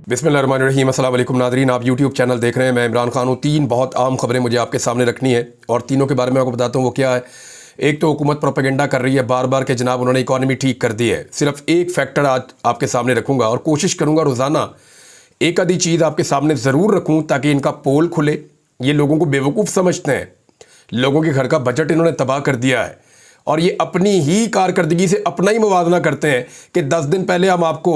बिस्मिल्लाहिर्रहमानिर्रहीम। अस्सलाम वालेकुम नाज़रीन, आप यूट्यूब चैनल देख रहे हैं। मैं इमरान खान हूँ। 3 बहुत आम खबरें मुझे आपके सामने रखनी है और तीनों के बारे में आपको बताता हूँ वो क्या है। एक तो हुकूमत प्रोपेगेंडा कर रही है बार बार कि जनाब उन्होंने इकॉनमी ठीक कर दी है। सिर्फ एक फैक्टर आज आपके सामने रखूँगा और कोशिश करूँगा रोज़ाना एक आधी चीज़ आपके सामने ज़रूर रखूँ ताकि इनका पोल खुले। ये लोगों को बेवकूफ़ समझते हैं, लोगों के घर का बजट इन्होंने तबाह कर दिया है और ये अपनी ही कारकर्दगी से अपना ही मुवाजना करते हैं कि 10 दिन पहले हम आपको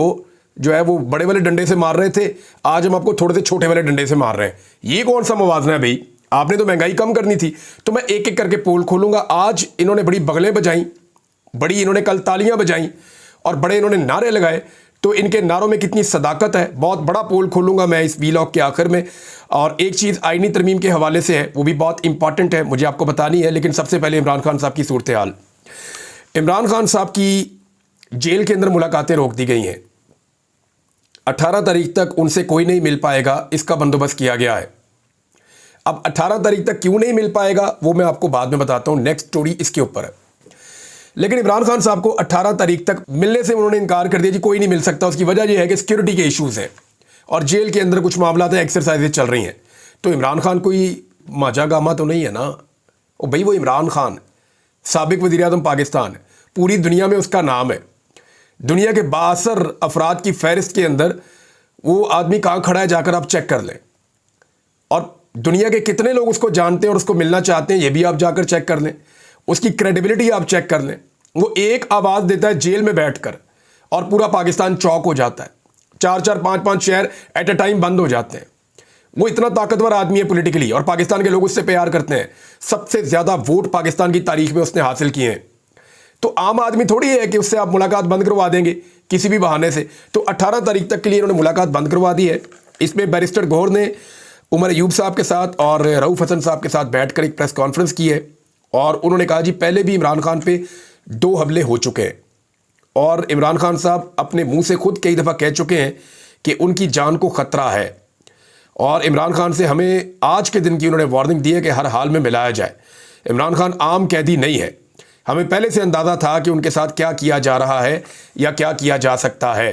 जो है वो बड़े वाले डंडे से मार रहे थे, आज हम आपको थोड़े से छोटे वाले डंडे से मार रहे हैं। ये कौन सा मुवाजना है भाई? आपने तो महंगाई कम करनी थी। तो मैं एक एक करके पोल खोलूंगा। आज इन्होंने बड़ी बगलें बजाई, बड़ी इन्होंने कल तालियां बजाई और बड़े इन्होंने नारे लगाए। तो इनके नारों में कितनी सदाकत है, बहुत बड़ा पोल खोलूंगा मैं इस वीलॉग के आखिर में। और एक चीज़ आईनी तरमीम के हवाले से है, वो भी बहुत इंपॉर्टेंट है, मुझे आपको बतानी है। लेकिन सबसे पहले इमरान खान साहब की सूरत हाल। इमरान खान साहब की जेल के अंदर मुलाकातें रोक दी गई हैं। 18 तारीख तक उनसे कोई नहीं मिल पाएगा, इसका बंदोबस्त किया गया है। अब 18 तारीख तक क्यों नहीं मिल पाएगा वो मैं आपको बाद में बताता हूं, नेक्स्ट स्टोरी इसके ऊपर है। लेकिन इमरान खान साहब को 18 तारीख तक मिलने से उन्होंने इनकार कर दिया जी, कोई नहीं मिल सकता। उसकी वजह यह है कि सिक्योरिटी के इश्यूज हैं और जेल के अंदर कुछ मामला है, एक्सरसाइजेज चल रही हैं। तो इमरान खान कोई माजा गामा तो नहीं है ना? ओ भाई, वो इमरान खान साबिक वज़ीर आज़म पाकिस्तान है, पूरी दुनिया में उसका नाम है। दुनिया के बासर अफराद की फहरिस्त के अंदर वो आदमी कहाँ खड़ा है जाकर आप चेक कर लें। और दुनिया के कितने लोग उसको जानते हैं और उसको मिलना चाहते हैं ये भी आप जाकर चेक कर लें। उसकी क्रेडिबिलिटी आप चेक कर लें। वो एक आवाज़ देता है जेल में बैठकर और पूरा पाकिस्तान चौक हो जाता है। 4-4, 5-5 शहर एट अ टाइम बंद हो जाते हैं। वो इतना ताकतवर आदमी है पॉलिटिकली और पाकिस्तान के लोग उससे प्यार करते हैं। सबसे ज़्यादा वोट पाकिस्तान की तारीख में उसने हासिल किए हैं। तो आम आदमी थोड़ी है कि उससे आप मुलाकात बंद करवा देंगे किसी भी बहाने से। तो 18 तारीख तक के लिए इन्होंने मुलाकात बंद करवा दी है। इसमें बैरिस्टर गौहर ने उमर अयूब साहब के साथ और रऊफ हसन साहब के साथ बैठकर एक प्रेस कॉन्फ्रेंस की है और उन्होंने कहा जी पहले भी इमरान खान पे 2 हमले हो चुके हैं और इमरान खान साहब अपने मुंह से खुद कई दफ़ा कह चुके हैं कि उनकी जान को ख़तरा है और इमरान खान से हमें आज के दिन की उन्होंने वार्निंग दी है कि हर हाल में मिलाया जाए। इमरान खान आम कैदी नहीं है, हमें पहले से अंदाज़ा था कि उनके साथ क्या किया जा रहा है या क्या किया जा सकता है।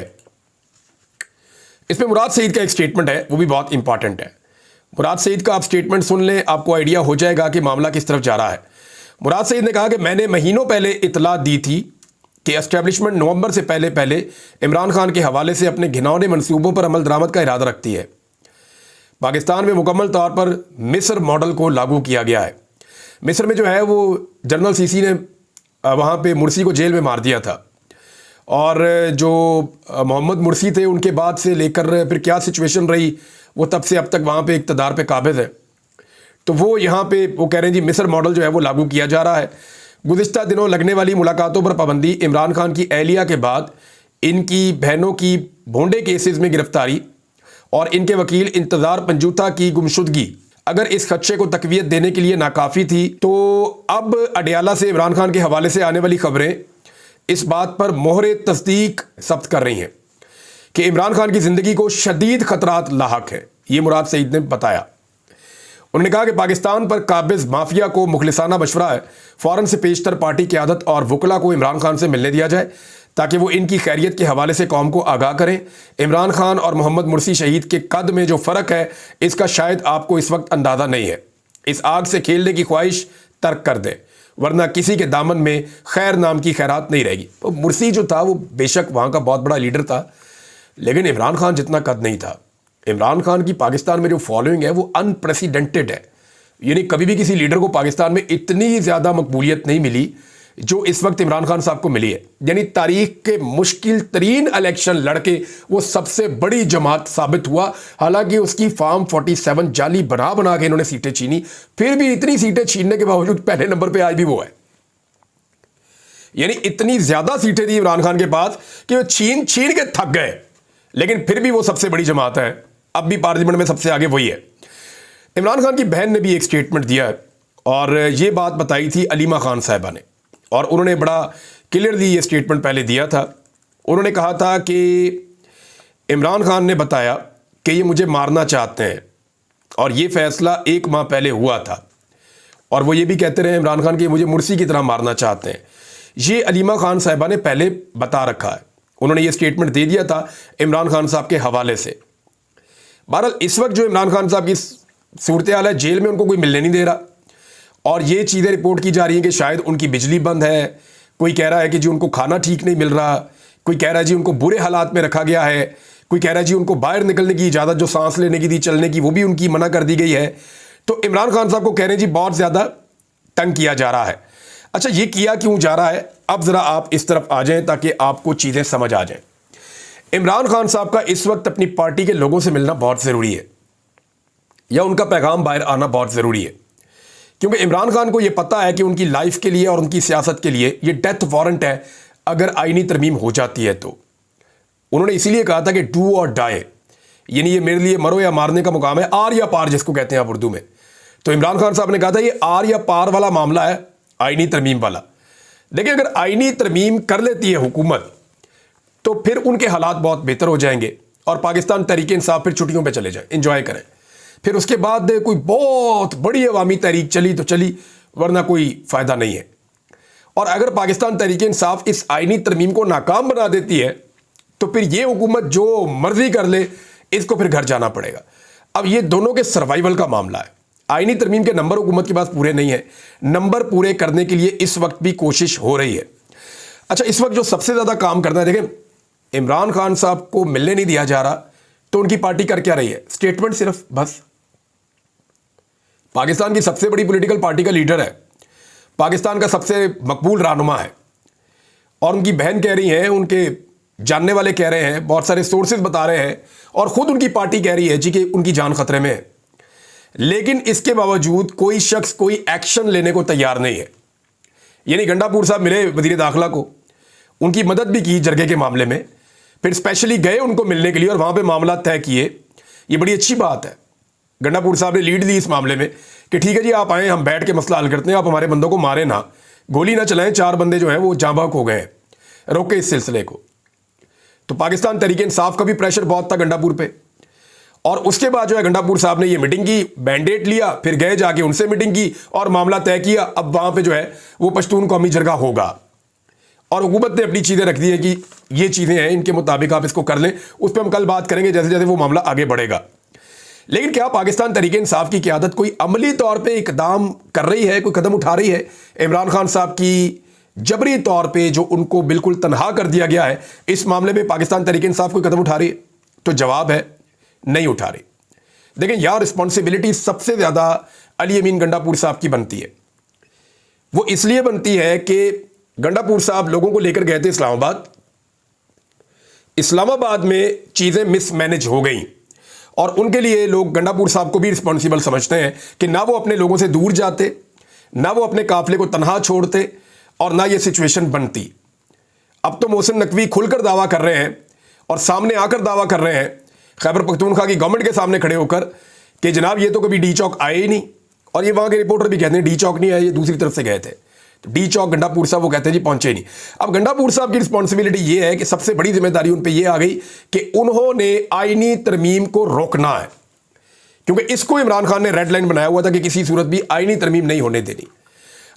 इसमें मुराद सईद का एक स्टेटमेंट है, वो भी बहुत इंपॉर्टेंट है। मुराद सईद का आप स्टेटमेंट सुन लें, आपको आइडिया हो जाएगा कि मामला किस तरफ जा रहा है। मुराद सईद ने कहा कि मैंने महीनों पहले इतला दी थी कि एस्टेब्लिशमेंट नवंबर से पहले पहले इमरान खान के हवाले से अपने घिनौने मंसूबों पर अमल दरामद का इरादा रखती है। पाकिस्तान में मुकम्मल तौर पर मिस्र मॉडल को लागू किया गया है। मिस्र में जो है वो जनरल सीसी ने वहाँ पे मुर्सी को जेल में मार दिया था और जो मोहम्मद मुर्सी थे उनके बाद से लेकर फिर क्या सिचुएशन रही, वो तब से अब तक वहाँ पे इक़्तिदार पे काबिज़ है। तो वो यहाँ पे वो कह रहे हैं जी मिस्र मॉडल जो है वो लागू किया जा रहा है। गुज़िश्ता दिनों लगने वाली मुलाकातों पर पाबंदी, इमरान खान की एहलिया के बाद इनकी बहनों की भोंडे केसेस में गिरफ्तारी और इनके वकील इंतज़ार पंजूथा की गुमशुदगी अगर इस खदशे को तकवीत देने के लिए नाकाफ़ी थी, तो अब अडयाला से इमरान खान के हवाले से आने वाली खबरें इस बात पर मोहरे तस्दीक सब्त कर रही हैं कि इमरान खान की ज़िंदगी को शदीद ख़तरात लाहक है। ये मुराद सईद ने बताया। उन्होंने कहा कि पाकिस्तान पर काबिज़ माफिया को मुखलिसाना मशवरा है फ़ौरन से पेशतर पार्टी क़यादत और वकला को इमरान खान से मिलने दिया जाए ताकि वो इनकी खैरियत के हवाले से कौम को आगाह करें। इमरान खान और मोहम्मद मुर्सी शहीद के कद में जो फ़र्क है इसका शायद आपको इस वक्त अंदाज़ा नहीं है। इस आग से खेलने की ख्वाहिश तर्क कर दें वरना किसी के दामन में खैर नाम की खैरात नहीं रहेगी। तो मुर्सी जो था वो बेशक वहाँ का बहुत बड़ा लीडर था, लेकिन इमरान खान जितना कद नहीं था। इमरान खान की पाकिस्तान में जो फॉलोइंग है वो अनप्रेसिडेंटेड है। यानी कभी भी किसी लीडर को पाकिस्तान में इतनी ज़्यादा मकबूलियत नहीं मिली जो इस वक्त इमरान खान साहब को मिली है। यानी तारीख के मुश्किल तरीन इलेक्शन लड़के वो सबसे बड़ी जमात साबित हुआ। हालांकि उसकी फार्म 47 जाली बना बना के इन्होंने सीटें छीनी, फिर भी इतनी सीटें छीनने के बावजूद पहले नंबर पे आज भी वो है। यानी इतनी ज्यादा सीटें थी इमरान खान के पास कि वो छीन छीन के थक गए, लेकिन फिर भी वो सबसे बड़ी जमात है। अब भी पार्लियामेंट में सबसे आगे वही है। इमरान खान की बहन ने भी एक स्टेटमेंट दिया है और ये बात बताई थी अलीमा खान साहिबा ने और उन्होंने बड़ा क्लियरली ये स्टेटमेंट पहले दिया था। उन्होंने कहा था कि इमरान खान ने बताया कि ये मुझे मारना चाहते हैं और ये फैसला 1 माह पहले हुआ था और वो ये भी कहते रहे इमरान खान कि मुझे मुर्सी की तरह मारना चाहते हैं। ये अलीमा खान साहिबा ने पहले बता रखा है। उन्होंने ये स्टेटमेंट दे दिया था इमरान खान साहब के हवाले से बहरहाल इस वक्त जो इमरान खान साहब की सूरत हाल है, जेल में उनको कोई मिलने नहीं दे रहा, और ये चीज़ें रिपोर्ट की जा रही हैं कि शायद उनकी बिजली बंद है, कोई कह रहा है कि जी उनको खाना ठीक नहीं मिल रहा, कोई कह रहा है जी उनको बुरे हालात में रखा गया है, कोई कह रहा है जी उनको बाहर निकलने की इजाज़त जो सांस लेने की थी, चलने की, वो भी उनकी मना कर दी गई है। तो इमरान खान साहब को कह रहे हैं जी बहुत ज़्यादा तंग किया जा रहा है। अच्छा, ये किया क्यों जा रहा है, अब ज़रा आप इस तरफ आ जाएं ताकि आपको चीज़ें समझ आ जाएं। इमरान खान साहब का इस वक्त अपनी पार्टी के लोगों से मिलना बहुत ज़रूरी है, या उनका पैगाम बाहर आना बहुत ज़रूरी है, क्योंकि इमरान खान को यह पता है कि उनकी लाइफ के लिए और उनकी सियासत के लिए ये डेथ वारंट है अगर आईनी तरमीम हो जाती है तो। उन्होंने इसीलिए कहा था कि डू और डाई, यानी ये मेरे लिए मरो या मारने का मुकाम है, आर या पार जिसको कहते हैं आप उर्दू में। तो इमरान खान साहब ने कहा था ये आर या पार वाला मामला है, आईनी तरमीम वाला। देखिए, अगर आईनी तरमीम कर लेती है हुकूमत तो फिर उनके हालात बहुत बेहतर हो जाएंगे और पाकिस्तान तहरीक इंसाफ फिर छुट्टियों पे चले जाए, इंजॉय करें। फिर उसके बाद कोई बहुत बड़ी अवामी तहरीक चली तो चली, वरना कोई फ़ायदा नहीं है। और अगर पाकिस्तान तहरीक इंसाफ इस आईनी तरमीम को नाकाम बना देती है तो फिर ये हुकूमत जो मर्जी कर ले, इसको फिर घर जाना पड़ेगा। अब ये दोनों के सर्वाइवल का मामला है। आईनी तरमीम के नंबर हुकूमत के पास पूरे नहीं है, नंबर पूरे करने के लिए इस वक्त भी कोशिश हो रही है। अच्छा, इस वक्त जो सबसे ज़्यादा काम करना है, देखें, इमरान खान साहब को मिलने नहीं दिया जा रहा तो उनकी पार्टी कर क्या रही है, स्टेटमेंट सिर्फ, बस। पाकिस्तान की सबसे बड़ी पॉलिटिकल पार्टी का लीडर है, पाकिस्तान का सबसे मकबूल रहनुमा है, और उनकी बहन कह रही हैं, उनके जानने वाले कह रहे हैं, बहुत सारे सोर्सेज बता रहे हैं, और खुद उनकी पार्टी कह रही है जी कि उनकी जान खतरे में है। लेकिन इसके बावजूद कोई शख्स कोई एक्शन लेने को तैयार नहीं है। यानी गंडापुर साहब मिले वजीर दाखिला को, उनकी मदद भी की जरगे के मामले में, फिर स्पेशली गए उनको मिलने के लिए और वहां पे मामला तय किए। ये बड़ी अच्छी बात है, गंडापुर साहब ने लीड ली इस मामले में कि ठीक है जी, आप आए, हम बैठ के मसला हल करते हैं, आप हमारे बंदों को मारे ना, गोली ना चलाएं, 4 बंदे जो हैं वो जाँ बहक हो गए हैं, रोके इस सिलसिले को। तो पाकिस्तान तहरीक इंसाफ का भी प्रेशर बहुत था गंडापुर पे, और उसके बाद जो है गंडापुर साहब ने ये मीटिंग की, मैंडेट लिया, फिर गए जाके उनसे मीटिंग की और मामला तय किया। अब वहां पे जो है वो पश्तून कौमी जरगा होगा, और हुकूमत ने अपनी चीज़ें रख दी है कि ये चीज़ें हैं, इनके मुताबिक आप इसको कर लें। उस पर हम कल बात करेंगे जैसे जैसे वो मामला आगे बढ़ेगा। लेकिन क्या पाकिस्तान तहरीक इंसाफ की क़यादत कोई अमली तौर पर इकदाम कर रही है, कोई कदम उठा रही है इमरान खान साहब की जबरी तौर पे जो उनको बिल्कुल तनहा कर दिया गया है, इस मामले में पाकिस्तान तहरीक इंसाफ कोई कदम उठा रही है? तो जवाब है नहीं उठा रही। देखें यार, रिस्पॉन्सिबिलिटी सबसे ज़्यादा अली अमीन गंडापुर साहब की बनती है। वो इसलिए बनती है कि गंडापुर साहब लोगों को लेकर गए थे इस्लामाबाद, इस्लामाबाद में चीज़ें मिसमैनेज हो गई, और उनके लिए लोग गंडापुर साहब को भी रिस्पॉन्सिबल समझते हैं कि ना वो अपने लोगों से दूर जाते, ना वो अपने काफिले को तनहा छोड़ते, और ना ये सिचुएशन बनती। अब तो मोहसिन नकवी खुलकर दावा कर रहे हैं और सामने आकर दावा कर रहे हैं खैबर पख्तूनख्वा की गवर्नमेंट के सामने खड़े होकर कि जनाब ये तो कभी डी चौक आए ही नहीं, और ये वहाँ के रिपोर्टर भी कहते हैं डी चौक नहीं आए, ये दूसरी तरफ से गए थे। तो डी चौक गंडापुर साहब वो कहते हैं जी पहुंचे ही नहीं। अब गंडापुर साहब की रिस्पॉन्सिबिलिटी ये है कि सबसे बड़ी जिम्मेदारी उन पर यह आ गई कि उन्होंने आईनी तरमीम को रोकना है, क्योंकि इसको इमरान खान ने रेड लाइन बनाया हुआ था कि किसी सूरत भी आईनी तरमीम नहीं होने देनी।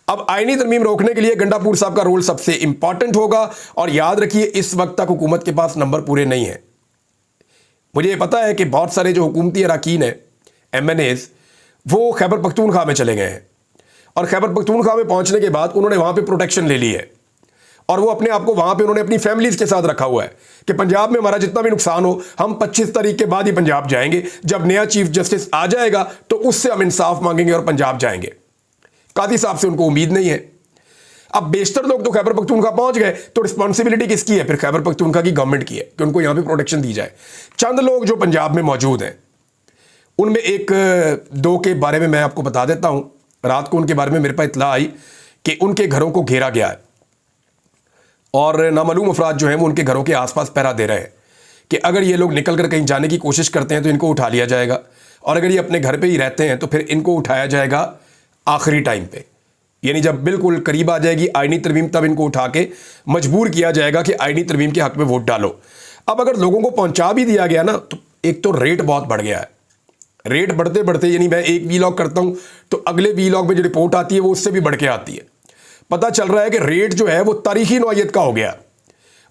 अब आईनी तरमीम रोकने के लिए गंडापुर साहब का रोल सबसे इंपॉर्टेंट होगा, और याद रखिए इस वक्त तक हुकूमत के पास नंबर पूरे नहीं है। मुझे पता है कि बहुत सारे जो हुकूमती अरकान हैं, MNAs, वो खैबर पख्तूनख्वा में चले गए हैं, और खैबर पख्तूनख्वा में पहुंचने के बाद उन्होंने वहां पे प्रोटेक्शन ले ली है, और वो अपने आप को वहां पे उन्होंने अपनी फैमिलीज के साथ रखा हुआ है कि पंजाब में हमारा जितना भी नुकसान हो, हम 25 तारीख के बाद ही पंजाब जाएंगे। जब नया चीफ जस्टिस आ जाएगा तो उससे हम इंसाफ मांगेंगे और पंजाब जाएंगे। कादी साहब से उनको उम्मीद नहीं है। अब बेशतर लोग तो खैबर पख्तूनख्वा पहुंच गए, तो रिस्पॉन्सिबिलिटी किसकी है? फिर खैबर पख्तूनख्वा की गवर्नमेंट की है कि उनको यहां पे प्रोटेक्शन दी जाए। चंद लोग जो पंजाब में मौजूद हैं, उनमें एक दो के बारे में मैं आपको बता देता हूं। रात को उनके बारे में मेरे पास इत्तला आई कि उनके घरों को घेरा गया है, और नामालूम अफराद जो हैं वो उनके घरों के आसपास पहरा दे रहे हैं कि अगर ये लोग निकल कर कहीं जाने की कोशिश करते हैं तो इनको उठा लिया जाएगा, और अगर ये अपने घर पे ही रहते हैं तो फिर इनको उठाया जाएगा आखिरी टाइम पे, यानी जब बिल्कुल करीब आ जाएगी आईनी तरमीम, तब इनको उठा के मजबूर किया जाएगा कि आईनी तरमीम के हक में वोट डालो। अब अगर लोगों को पहुंचा भी दिया गया ना, तो एक तो रेट बहुत बढ़ गया है। रेट बढ़ते बढ़ते, यानी मैं एक वीलॉग करता हूं तो अगले वीलॉग में जो रिपोर्ट आती है वो उससे भी बढ़ के आती है। पता चल रहा है कि रेट जो है वो तारीखी नौइयत का हो गया,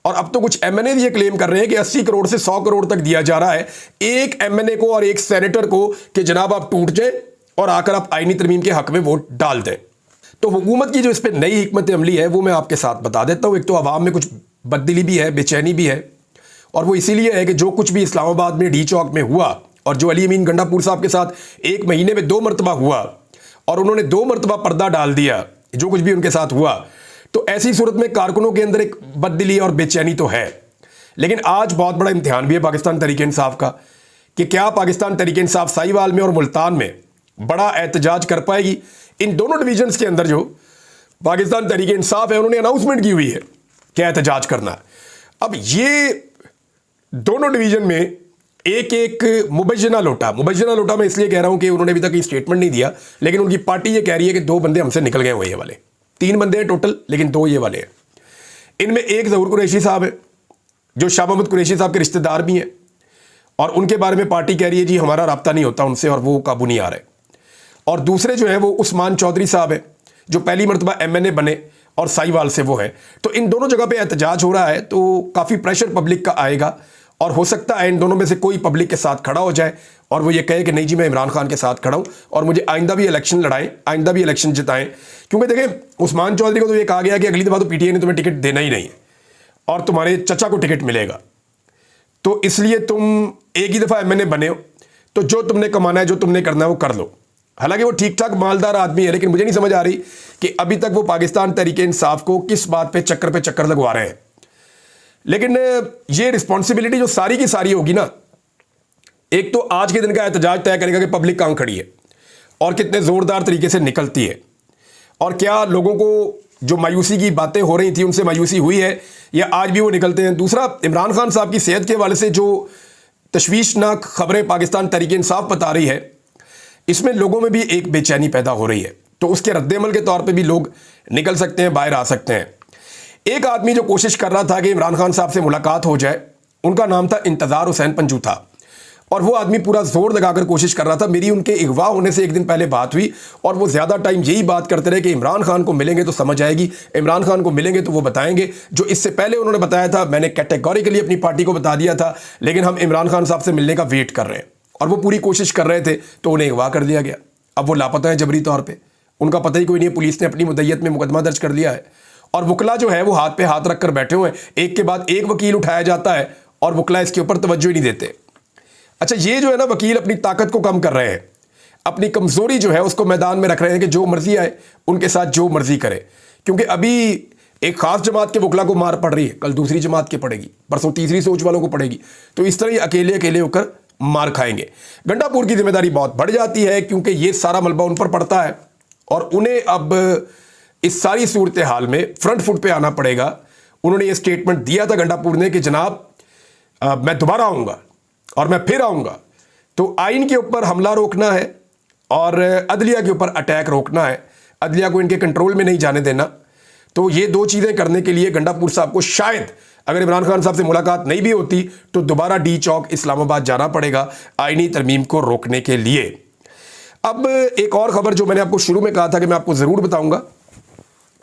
और अब तो कुछ एमएनए ये क्लेम कर रहे हैं कि 80 करोड़ से 100 करोड़ तक दिया जा रहा है एक एमएनए को और एक सेनेटर को कि जनाब आप टूट जाए और आकर आप आईनी तरमीम के हक में वोट डाल दें। तो हुकूमत की जो इस पर नई हिकमत अमली है वो मैं आपके साथ बता देता हूँ। एक तो अवाम में कुछ बददिली भी है, बेचैनी भी है, और वो इसीलिए है कि जो कुछ भी इस्लामाबाद में डी चौक में हुआ और जो अली अमीन गंडापुर साहब के साथ 1 महीने में 2 मरतबा हुआ और उन्होंने 2 मरतबा पर्दा डाल दिया, जो कुछ भी उनके साथ हुआ, तो ऐसी सूरत में कारकुनों के अंदर एक बददिली और बेचैनी तो है। लेकिन आज बहुत बड़ा इम्तिहान भी है पाकिस्तान तहरीक इंसाफ का कि क्या पाकिस्तान तहरीक इंसाफ साहिवाल में और मुल्तान में बड़ा एहतजाज कर पाएगी। इन दोनों डिवीजन्स के अंदर जो पाकिस्तान तहरीक इंसाफ है उन्होंने अनाउंसमेंट की हुई है क्या एहतजाज करना है। अब ये दोनों डिवीजन में एक एक मुबैना लोटा मैं इसलिए कह रहा हूं कि उन्होंने अभी तक स्टेटमेंट नहीं दिया, लेकिन उनकी पार्टी ये कह रही है कि 2 बंदे हमसे निकल गए हुए, ये वाले 3 बंदे हैं टोटल, लेकिन 2 ये वाले हैं। इनमें एक ज़हूर कुरैशी साहब है जो शाह महमूद कुरैशी साहब के रिश्तेदार भी हैं, और उनके बारे में पार्टी कह रही है जी हमारा रब्ता नहीं होता उनसे और वो काबू नहीं आ रहे। और दूसरे जो है वो उस्मान चौधरी साहब है जो पहली मरतबा एमएनए बने और साहिवाल से वो है। तो इन दोनों जगह पे एहतजाज हो रहा है, तो काफ़ी प्रेशर पब्लिक का आएगा और हो सकता है इन दोनों में से कोई पब्लिक के साथ खड़ा हो जाए और वो ये कहे कि नहीं जी मैं इमरान खान के साथ खड़ा हूं और मुझे आइंदा भी इलेक्शन लड़ाएं, आइंदा भी इलेक्शन जिताएं। क्योंकि देखें उस्मान चौधरी को तो ये कहा गया कि अगली दफ़ा तो पीटीआई ने तुम्हें टिकट देना ही नहीं है और तुम्हारे चचा को टिकट मिलेगा, तो इसलिए तुम एक ही दफ़ा एमएनए बने हो, तो जो तुमने कमाना है, जो तुमने करना है वो कर लो। हालांकि वो ठीक ठाक मालदार आदमी है, लेकिन मुझे नहीं समझ आ रही कि अभी तक वो पाकिस्तान तहरीक इंसाफ को किस बात पे चक्कर लगवा रहे हैं। लेकिन ये रिस्पॉन्सिबिलिटी जो सारी की सारी होगी ना, एक तो आज के दिन का एहतजाज तय करेगा कि पब्लिक कहां खड़ी है और कितने जोरदार तरीके से निकलती है, और क्या लोगों को जो मायूसी की बातें हो रही थी उनसे मायूसी हुई है या आज भी वो निकलते हैं। दूसरा, इमरान खान साहब की सेहत के हवाले से जो तशवीशनाक खबरें पाकिस्तान तहरीक इंसाफ बता रही है, इसमें लोगों में भी एक बेचैनी पैदा हो रही है, तो उसके रद्देमल के तौर पे भी लोग निकल सकते हैं, बाहर आ सकते हैं। एक आदमी जो कोशिश कर रहा था कि इमरान खान साहब से मुलाकात हो जाए, उनका नाम था इंतज़ार हुसैन पंजू था, और वो आदमी पूरा जोर लगाकर कोशिश कर रहा था। मेरी उनके अगवा होने से एक दिन पहले बात हुई और वो ज़्यादा टाइम यही बात करते रहे कि इमरान खान को मिलेंगे तो समझ आएगी, इमरान खान को मिलेंगे तो वो बताएंगे। जो इससे पहले उन्होंने बताया था, मैंने कैटेगोरिकली अपनी पार्टी को बता दिया था, लेकिन हम इमरान खान साहब से मिलने का वेट कर रहे हैं, और वो पूरी कोशिश कर रहे थे, तो उन्हें अगवा कर दिया गया। अब वो लापता है जबरी तौर पर, उनका पता ही कोई नहीं है। पुलिस ने अपनी मुद्दत में मुकदमा दर्ज कर लिया है और वकला जो है वो हाथ पे हाथ रख कर बैठे हुए हैं। एक के बाद एक वकील उठाया जाता है और वकला इसके ऊपर तवज्जो ही नहीं देते। अच्छा, ये जो है ना वकील अपनी ताकत को कम कर रहे हैं, अपनी कमजोरी जो है उसको मैदान में रख रहे हैं कि जो मर्जी आए उनके साथ जो मर्जी करे। क्योंकि अभी एक खास जमात के वकला को मार पड़ रही है, कल दूसरी जमात की पड़ेगी, परसों तीसरी सोच वालों को पड़ेगी, तो इस तरह अकेले अकेले होकर मार खाएंगे। गंडापुर की जिम्मेदारी बहुत बढ़ जाती है क्योंकि ये सारा मलबा उन पर पड़ता है और उन्हें अब इस सारी सूरत हाल में फ्रंट फुट पे आना पड़ेगा। उन्होंने ये स्टेटमेंट दिया था गंडापुर ने कि जनाब मैं दोबारा आऊँगा और मैं फिर आऊँगा, तो आइन के ऊपर हमला रोकना है और अदलिया के ऊपर अटैक रोकना है, अदलिया को इनके कंट्रोल में नहीं जाने देना। तो ये 2 चीज़ें करने के लिए गंडापुर साहब को शायद अगर इमरान खान साहब से मुलाकात नहीं भी होती तो दोबारा डी चौक इस्लामाबाद जाना पड़ेगा आइनी तरमीम को रोकने के लिए। अब एक और खबर जो मैंने आपको शुरू में कहा था कि मैं आपको ज़रूर बताऊंगा,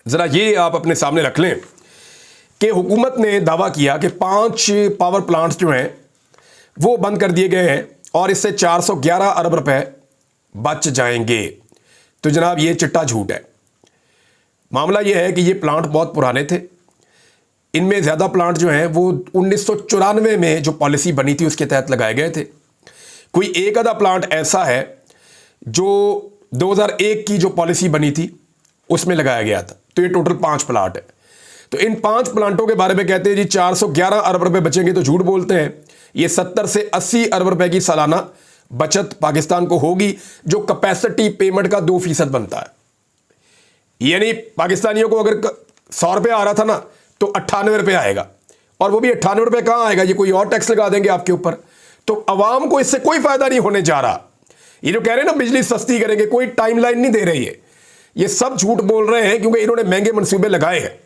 ज़रा ये आप अपने सामने रख लें कि हुकूमत ने दावा किया कि 5 पावर प्लांट्स जो हैं वो बंद कर दिए गए हैं और इससे 411 अरब रुपए बच जाएंगे। तो जनाब ये चिट्टा झूठ है। मामला ये है कि ये प्लांट बहुत पुराने थे, इनमें ज़्यादा प्लांट जो हैं वो 1994 में जो पॉलिसी बनी थी उसके तहत लगाए गए थे। कोई एक आधा प्लांट ऐसा है जो 2001 की जो पॉलिसी बनी थी उसमें लगाया गया था। तो ये टोटल 5 प्लांट है। तो इन 5 प्लांटों के बारे में कहते हैं जी 411 अरब रुपए बचेंगे, तो झूठ बोलते हैं। ये 70 से 80 अरब रुपए की सालाना बचत पाकिस्तान को होगी, जो कैपेसिटी पेमेंट का 2% बनता है। यानी पाकिस्तानियों को अगर 100 रुपये आ रहा था ना तो 98 रुपये आएगा, और वो भी 98 रुपये कहाँ आएगा, ये कोई और टैक्स लगा देंगे आपके ऊपर। तो अवाम को इससे कोई फायदा नहीं होने जा रहा। ये जो कह रहे हैं ना बिजली सस्ती करेंगे, कोई टाइमलाइन नहीं दे रही है, ये सब झूठ बोल रहे हैं क्योंकि इन्होंने महंगे मंसूबे लगाए हैं।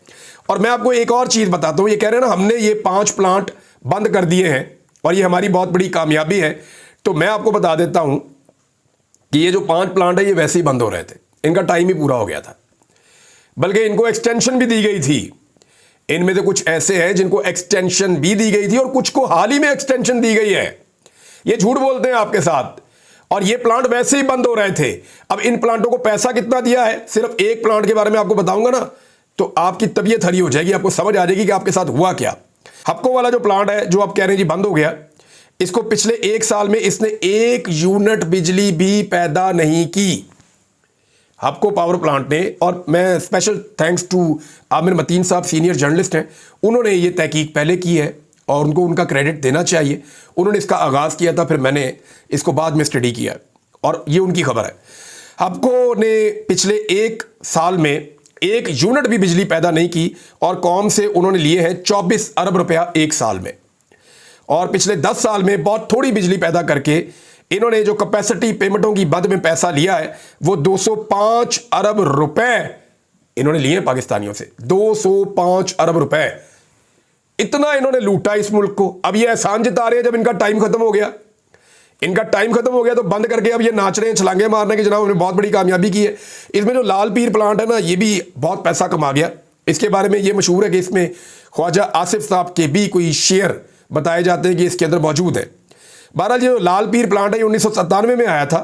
और मैं आपको एक और चीज़ बताता हूँ, ये कह रहे हैं ना हमने ये 5 प्लांट बंद कर दिए हैं और ये हमारी बहुत बड़ी कामयाबी है। तो मैं आपको बता देता हूँ कि ये जो 5 प्लांट है ये वैसे ही बंद हो रहे थे, इनका टाइम ही पूरा हो गया था, बल्कि इनको एक्सटेंशन भी दी गई थी। इनमें से कुछ ऐसे हैं जिनको एक्सटेंशन भी दी गई थी और कुछ को हाल ही में एक्सटेंशन दी गई है। ये झूठ बोलते हैं आपके साथ, और ये प्लांट वैसे ही बंद हो रहे थे। अब इन प्लांटों को पैसा कितना दिया है, सिर्फ एक प्लांट के बारे में आपको बताऊंगा ना तो आपकी तबीयत हरी हो जाएगी, आपको समझ आ जाएगी कि आपके साथ हुआ क्या। हपको वाला जो प्लांट है जो आप कह रहे हैं जी बंद हो गया, इसको पिछले 1 साल में इसने 1 यूनिट बिजली भी पैदा नहीं की, हपको पावर प्लांट ने। और मैं special thanks to Aamir Mateen साहब, सीनियर जर्नलिस्ट हैं, उन्होंने ये तहकीक पहले की है और उनको उनका क्रेडिट देना चाहिए। उन्होंने इसका आगाज़ किया था, फिर मैंने इसको बाद में स्टडी किया और ये उनकी खबर है। हपको ने पिछले 1 साल में 1 यूनिट भी बिजली पैदा नहीं की और कौम से उन्होंने लिए हैं 24 अरब रुपया 1 साल में। और पिछले 10 साल में बहुत थोड़ी बिजली पैदा करके इन्होंने जो कैपेसिटी पेमेंटों की बद में पैसा लिया है वो 205 अरब रुपए इन्होंने लिए पाकिस्तानियों से। 205 अरब रुपए, इतना इन्होंने लूटा इस मुल्क को। अब ये एहसान जता रहे हैं जब इनका टाइम खत्म हो गया। इनका टाइम खत्म हो गया तो बंद करके अब ये नाच रहे हैं, छलांगे मारने की जनाब हमने बहुत बड़ी कामयाबी की है। इसमें जो लाल पीर प्लांट है ना, ये भी बहुत पैसा कमा गया। इसके बारे में ये मशहूर है कि इसमें ख्वाजा आसिफ साहब के भी कोई शेयर बताए जाते हैं कि इसके अंदर मौजूद है। बहरहाल जो लाल पीर प्लांट है 1997 में आया था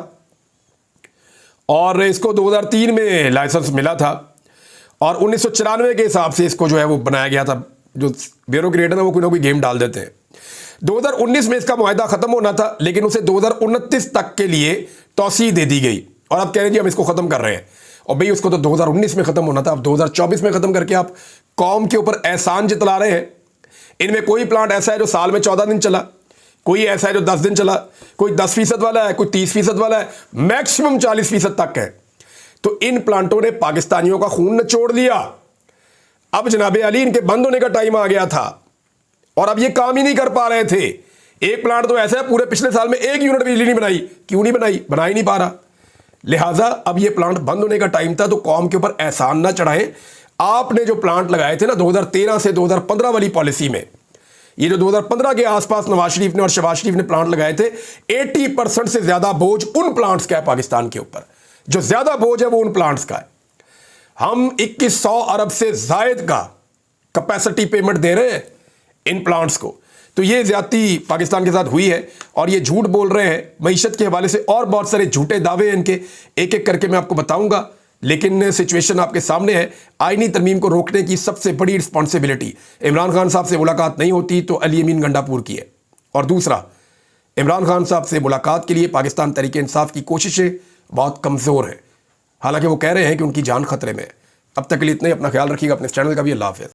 और इसको 2003 में लाइसेंस मिला था और 1994 के हिसाब से इसको जो है वो बनाया गया था। जो ब्यूरोक्रेट है ना वो कोई ना कोई गेम डाल देते हैं। 2019 में इसका मुआहदा खत्म होना था, लेकिन उसे 2029 तक के लिए तौसीह दे दी गई और आप कह रहे हैं जी हम इसको खत्म कर रहे हैं। और भाई उसको तो 2019 में खत्म होना था, अब 2024 में खत्म करके आप कौम के ऊपर एहसान जितला रहे हैं। इनमें कोई प्लांट ऐसा है जो साल में 14 दिन चला, कोई ऐसा है जो 10 दिन चला, कोई 10% वाला है, कोई 30% वाला है, मैक्सिमम 40% तक है। तो इन प्लांटों ने पाकिस्तानियों का खून निचोड़ लिया। अब जनाबे अली इनके बंद होने का टाइम आ गया था और अब ये काम ही नहीं कर पा रहे थे। एक प्लांट तो ऐसा है पूरे पिछले साल में 1 यूनिट बिजली नहीं बनाई। क्यों नहीं बनाई? बना ही नहीं पा रहा। लिहाजा अब ये प्लांट बंद होने का टाइम था, तो कौम के ऊपर एहसान ना चढ़ाएं। आपने जो प्लांट लगाए थे ना 2013 से 2015 वाली पॉलिसी में, ये जो 2015 के आसपास नवाज शरीफ ने और शहबाज शरीफ ने प्लांट लगाए थे, 80% से ज्यादा बोझ उन प्लांट्स का है पाकिस्तान के ऊपर। जो ज्यादा बोझ है वो उन प्लांट्स का है। हम 2100 अरब से जायद का कैपेसिटी पेमेंट दे रहे हैं इन प्लांट्स को। तो ये ज्यादती पाकिस्तान के साथ हुई है और ये झूठ बोल रहे हैं मईशत के हवाले से। और बहुत सारे झूठे दावे हैं इनके, एक एक करके मैं आपको बताऊंगा। लेकिन सिचुएशन आपके सामने है। आईनी तरमीम को रोकने की सबसे बड़ी रिस्पॉन्सिबिलिटी इमरान खान साहब से मुलाकात नहीं होती तो अली अमीन गंडापुर की है। और दूसरा, इमरान खान साहब से मुलाकात के लिए पाकिस्तान तहरीक इंसाफ की कोशिशें बहुत कमज़ोर हैं। हालांकि वो कह रहे हैं कि उनकी जान खतरे में है। अब तक के लिए इतना ही। अपना ख्याल रखिएगा, अपने चैनल का भी। अल्लाह हाफ़िज़।